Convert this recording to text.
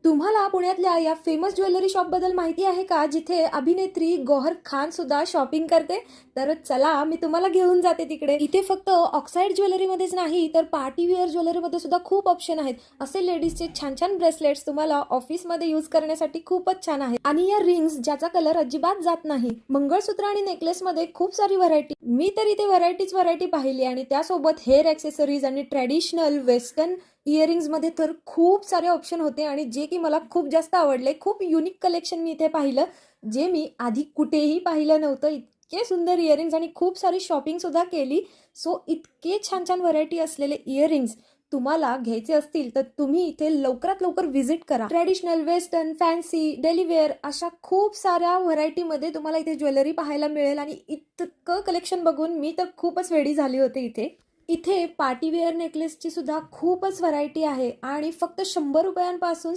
तुम्हाला पुण्यातल्या या फेमस ज्वेलरी शॉपबद्दल माहिती आहे का, जिथे अभिनेत्री गौहर खान सुद्धा शॉपिंग करते? तर चला मी तुम्हाला घेऊन जाते तिकडे. इथे फक्त ऑक्साईड ज्वेलरीमध्येच नाही तर पार्टी वेअर ज्वेलरीमध्ये सुद्धा खूप ऑप्शन आहेत. असे लेडीजचे छान छान ब्रेसलेट्स तुम्हाला ऑफिसमध्ये यूज करण्यासाठी खूपच छान आहेत. आणि या रिंग्स ज्याचा कलर अजिबात जात नाही. मंगळसूत्र आणि नेकलेसमध्ये खूप सारी व्हरायटी. मी तर इथे व्हरायटी पाहिली आणि त्यासोबत हेअर ॲक्सेसरीज आणि ट्रॅडिशनल वेस्टर्न इयरिंग्स मध्ये तर खूप सारे ऑप्शन होते आणि जे की मला खूप जास्त आवडले. खूप युनिक कलेक्शन मी इथे पाहिलं, जे मी आधी कुठेही पाहिलं नव्हतं. इतके सुंदर इयरिंग्स आणि खूप सारी शॉपिंग सुद्धा केली. सो इतके छान छान व्हरायटी असलेले इयरिंग्स तुम्हाला घ्यायचे असतील तर तुम्ही इथे लवकरात लवकर व्हिजिट करा. Traditional, western, fancy, daily wear अशा खूप साऱ्या व्हरायटीमध्ये तुम्हाला इथे ज्वेलरी पाहायला मिळेल आणि इतकं कलेक्शन बघून मी तर खूपच वेडी झाली होते इथे. इथे पार्टीवेअर नेकलेसची सुद्धा खूपच व्हरायटी आहे आणि फक्त 100 रुपयांपासून